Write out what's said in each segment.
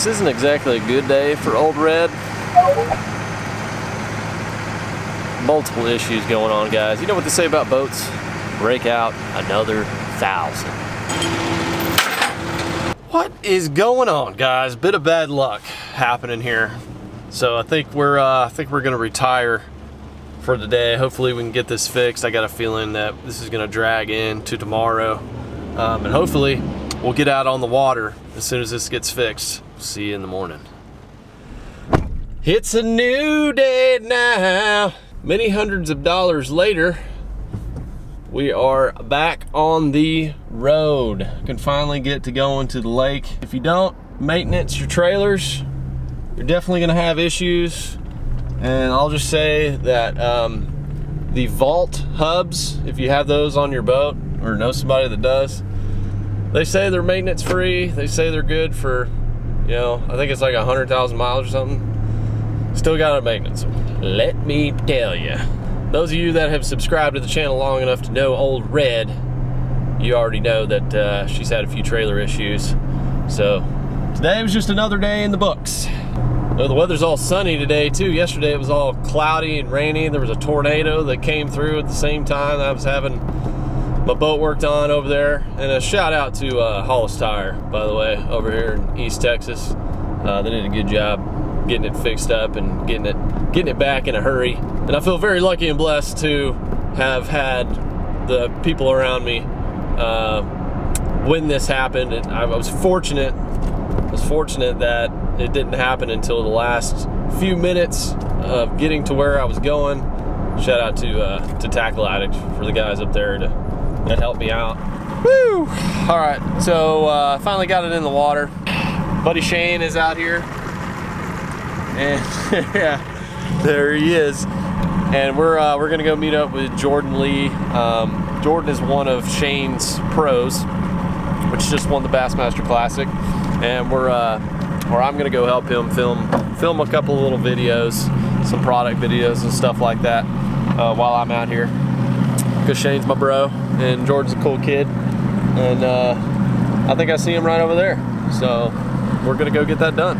This isn't exactly a good day for Old Red. Multiple issues going on, guys. You know what they say about boats? Break out another 1,000. What is going on, guys? Bit of bad luck happening here. So I think we're gonna retire for the day. Hopefully we can get this fixed. I got a feeling that this is gonna drag into tomorrow, and hopefully we'll get out on the water as soon as this gets fixed. See you in the morning. It's a new day now. Many hundreds of dollars later, we are back on the road. Can finally get to going to the lake. If you don't maintenance your trailers, you're definitely gonna have issues. And I'll just say that the vault hubs, if you have those on your boat or know somebody that does, they say they're maintenance free. They say they're good for, you know, I think it's like 100,000 miles or something. Still gotta maintenance them. Let me tell you. Those of you that have subscribed to the channel long enough to know Old Red, you already know that she's had a few trailer issues. So today was just another day in the books. Well, the weather's all sunny today too. Yesterday it was all cloudy and rainy. There was a tornado that came through at the same time. I was having my boat worked on over there. And a shout out to Hollis Tire, by the way, over here in East Texas. They did a good job getting it fixed up and getting it back in a hurry. And I feel very lucky and blessed to have had the people around me when this happened. And I was fortunate that it didn't happen until the last few minutes of getting to where I was going. Shout out to Tackle Addict for the guys up there that helped me out. Woo! All right, so finally got it in the water. Buddy Shaine is out here, and yeah, there he is. And we're gonna go meet up with Jordan Lee. Jordan is one of Shaine's pros, which just won the Bassmaster Classic, and I'm gonna go help him film a couple of little videos, some product videos and stuff like that while I'm out here. Because Shaine's my bro and Jordan's a cool kid, and I think I see him right over there. So we're gonna go get that done.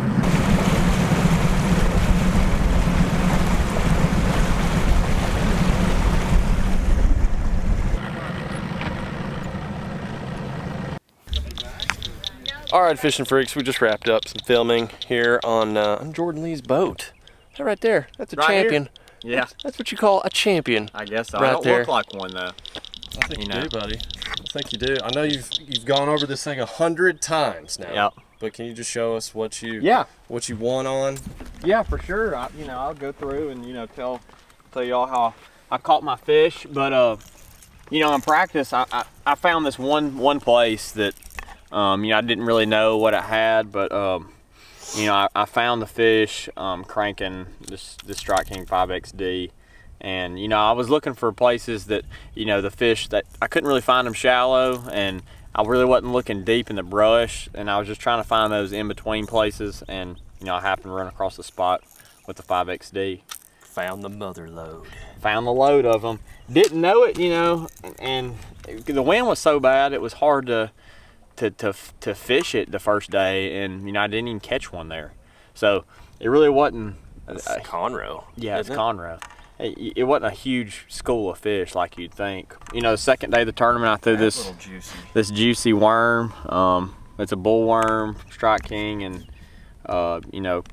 All right, fishing freaks, we just wrapped up some filming here on Jordan Lee's boat. That right there, that's a right champion. Here? Yeah. That's what you call a champion. I guess so. Right I don't there. look like one though. I think you do, buddy. I think you do. I know you've gone over this thing 100 times now. Yep. But can you just show us what you won on? Yeah, for sure. I'll go through and tell y'all how I caught my fish. But in practice, I found this one place that I didn't really know what it had, but I found the fish cranking this Strike King 5XD, and I was looking for places that the fish that I couldn't really find them shallow, and I really wasn't looking deep in the brush, and I was just trying to find those in between places, and I happened to run across the spot with the 5XD. Found the mother load. Found the load of them. Didn't know it, and the wind was so bad it was hard to fish it the first day, and I didn't even catch one there. So it really wasn't. It's Conroe. Yeah, it's Conroe. It wasn't a huge school of fish like you'd think. The second day of the tournament, I threw this juicy worm. It's a bull worm, Strike King, and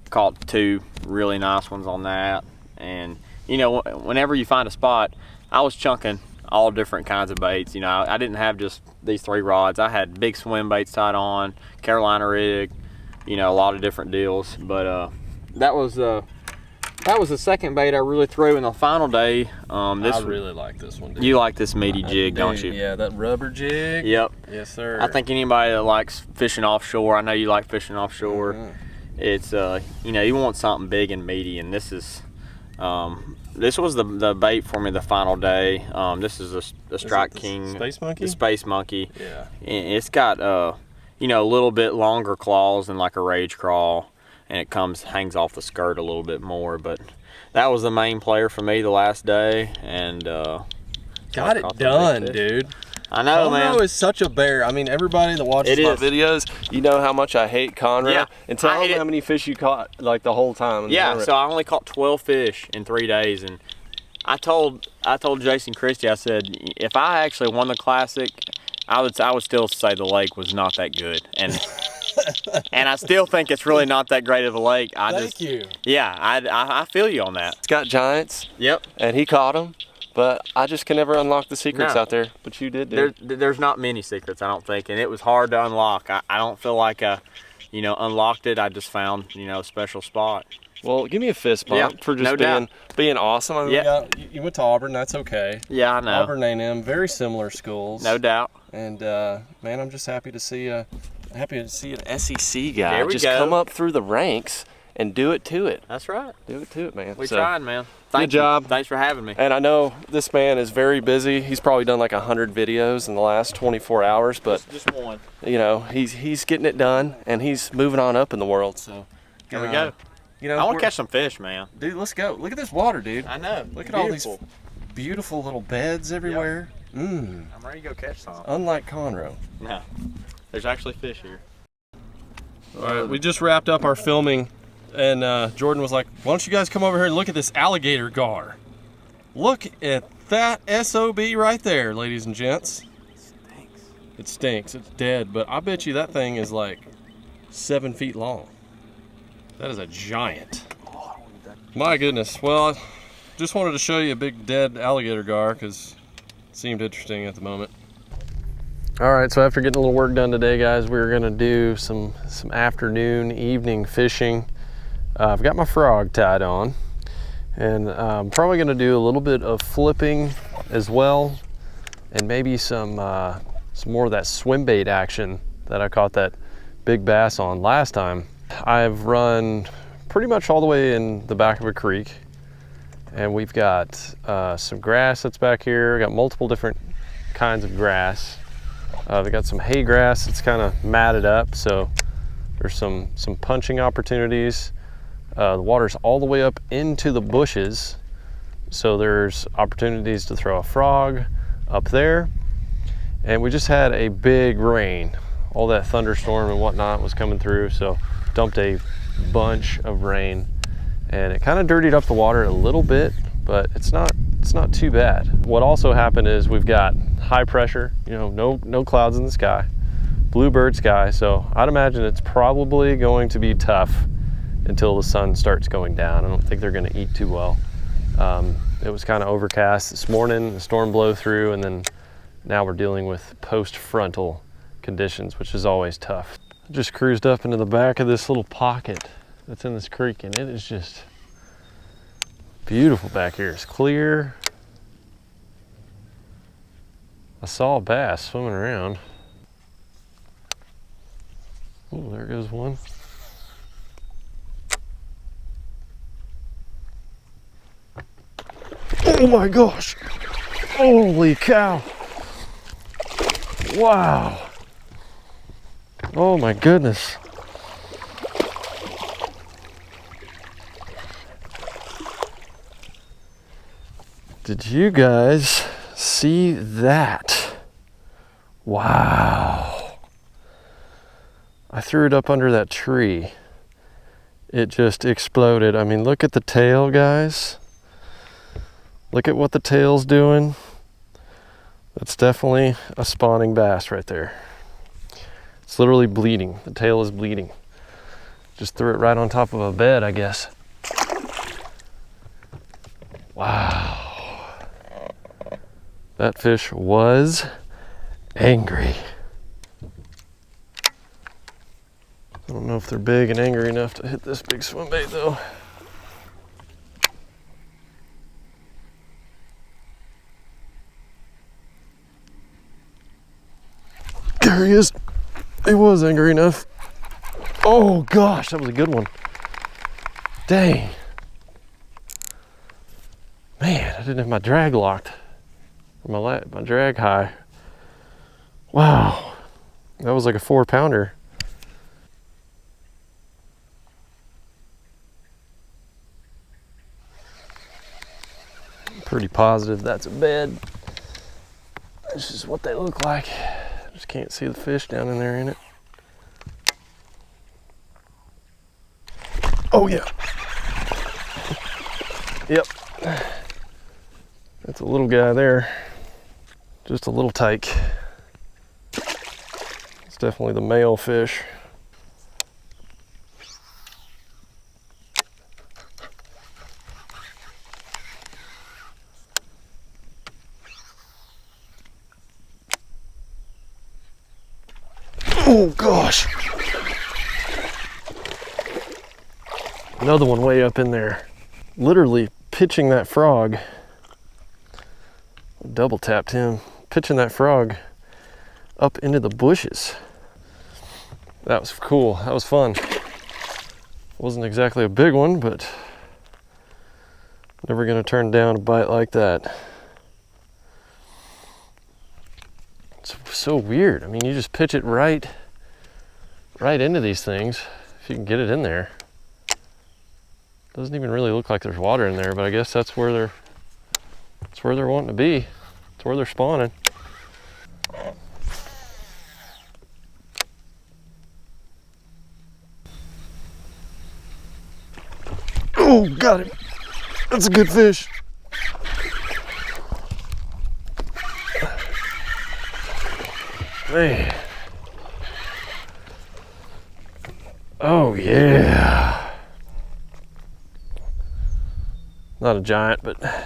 caught 2 really nice ones on that. And whenever you find a spot, I was chunking all different kinds of baits. I didn't have just these 3 rods. I had big swim baits tied on, Carolina rig, a lot of different deals. But that was the second bait I really threw in the final day. I really like this one, dude. You like this meaty jig, don't you? Yeah, that rubber jig. Yep. Yes, sir. I think anybody that likes fishing offshore, I know you like fishing offshore. Mm-hmm. It's you want something big and meaty, and this is this was the bait for me the final day. This is a Strike King Space Monkey. The Space Monkey. Yeah. It's got a little bit longer claws than like a rage crawl, and it hangs off the skirt a little bit more. But that was the main player for me the last day, and got it done, dude. I know, man. Conroe is such a bear. I mean, everybody that watches my videos, you know how much I hate Conroe. Yeah. And tell them how many fish you caught, like, the whole time. Yeah, so I only caught 12 fish in 3 days, and I told Jason Christie, I said, if I actually won the Classic, I would still say the lake was not that good, and and I still think it's really not that great of a lake. Thank you. Yeah, I feel you on that. It's got giants. Yep. And he caught them. But I just can never unlock the secrets out there. But you did, dude. There's not many secrets, I don't think, and it was hard to unlock. I don't feel like I, unlocked it. I just found, a special spot. Well, give me a fist bump for just being awesome. I mean, you went to Auburn. That's okay. Yeah, I know. Auburn A&M, very similar schools. No doubt. And man, I'm just happy to see an SEC guy just come up through the ranks and do it to it. That's right. Do it to it, man. We tried, man. Good job. Thanks for having me. And I know this man is very busy. He's probably done like 100 videos in the last 24 hours, but just one. He's getting it done, and he's moving on up in the world. So here we go. I want to catch some fish, man. Dude, let's go. Look at this water, dude. I know. Look at all these beautiful little beds everywhere. Yep. I'm ready to go catch some. Unlike Conroe. No, there's actually fish here. All right, we just wrapped up our filming. And Jordan was like, why don't you guys come over here and look at this alligator gar. Look at that SOB right there, ladies and gents. It stinks. It's dead, but I bet you that thing is like 7 feet long. That is a giant. My goodness. Well, I just wanted to show you a big dead alligator gar because it seemed interesting at the moment. All right, so after getting a little work done today, guys, we're gonna do some afternoon, evening fishing. I've got my frog tied on, and I'm probably going to do a little bit of flipping as well, and maybe some more of that swim bait action that I caught that big bass on last time. I've run pretty much all the way in the back of a creek, and we've got some grass that's back here. We've got multiple different kinds of grass. We've got some hay grass that's kind of matted up, so there's some punching opportunities. The water's all the way up into the bushes, so there's opportunities to throw a frog up there. And we just had a big rain. All that thunderstorm and whatnot was coming through, so dumped a bunch of rain, and it kind of dirtied up the water a little bit, but it's not too bad. What also happened is we've got high pressure, no clouds in the sky, bluebird sky, so I'd imagine it's probably going to be tough until the sun starts going down. I don't think they're going to eat too well. It was kind of overcast this morning, the storm blew through, and then now we're dealing with post-frontal conditions, which is always tough. I just cruised up into the back of this little pocket that's in this creek, and it is just beautiful back here. It's clear. I saw a bass swimming around. Oh, there goes one. Oh my gosh, holy cow. Wow. Oh my goodness. Did you guys see that? Wow. I threw it up under that tree. It just exploded. I mean, look at the tail, guys. Look at what the tail's doing. That's definitely a spawning bass right there. It's literally bleeding. The tail is bleeding. Just threw it right on top of a bed, I guess. Wow. That fish was angry. I don't know if they're big and angry enough to hit this big swim bait though. There he is. He was angry enough. Oh gosh, that was a good one. Dang. Man, I didn't have my drag locked. My drag high. Wow. That was like a 4-pounder. Pretty positive that's a bed. This is what they look like. Just can't see the fish down in there in it. Oh yeah. Yep. That's a little guy there. Just a little tyke. It's definitely the male fish. Oh gosh. Another one way up in there. Literally pitching that frog. Double tapped him. Pitching that frog up into the bushes. That was cool. That was fun. Wasn't exactly a big one, but never gonna turn down a bite like that. It's so weird. I mean, you just pitch it right into these things if you can get it in there. Doesn't even really look like there's water in there, but I guess that's where they're wanting to be. It's where they're spawning. Oh, got him. That's a good fish. Man. Oh yeah. Not a giant, but I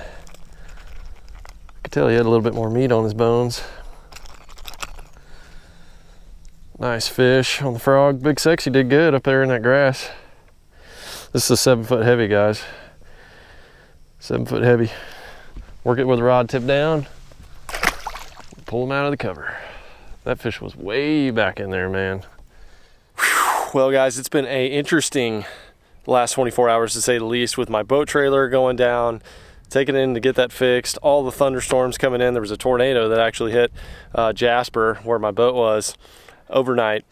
could tell he had a little bit more meat on his bones. Nice fish on the frog. Big Sexy did good up there in that grass. This is a 7 foot heavy, guys. 7 foot heavy. Work it with a rod tip down. Pull him out of the cover. That fish was way back in there, man. Whew. Well, guys, it's been an interesting last 24 hours to say the least, with my boat trailer going down, taking it in to get that fixed, all the thunderstorms coming in. There was a tornado that actually hit Jasper, where my boat was, overnight.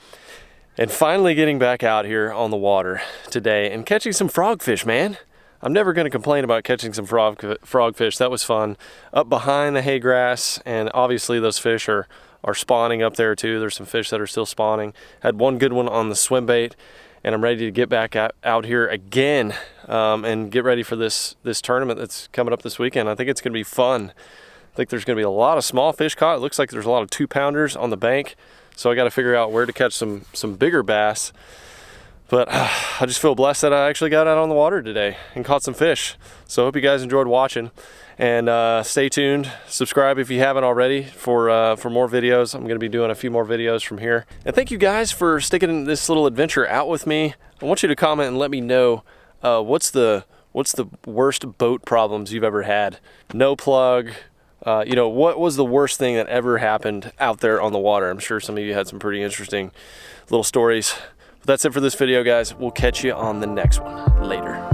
And finally getting back out here on the water today and catching some frogfish, man. I'm never going to complain about catching some frogfish. That was fun. Up behind the hay grass, and obviously those fish are spawning up there too. There's some fish that are still spawning. Had one good one on the swim bait, and I'm ready to get back out here again and get ready for this tournament that's coming up this weekend. I think it's going to be fun. I think there's going to be a lot of small fish caught. It looks like there's a lot of 2-pounders on the bank. So I got to figure out where to catch some bigger bass. But I just feel blessed that I actually got out on the water today and caught some fish. So I hope you guys enjoyed watching, and stay tuned. Subscribe if you haven't already for more videos. I'm going to be doing a few more videos from here. And thank you guys for sticking this little adventure out with me. I want you to comment and let me know what's the worst boat problems you've ever had. No plug. You know, what was the worst thing that ever happened out there on the water? I'm sure some of you had some pretty interesting little stories. But that's it for this video, guys. We'll catch you on the next one. Later.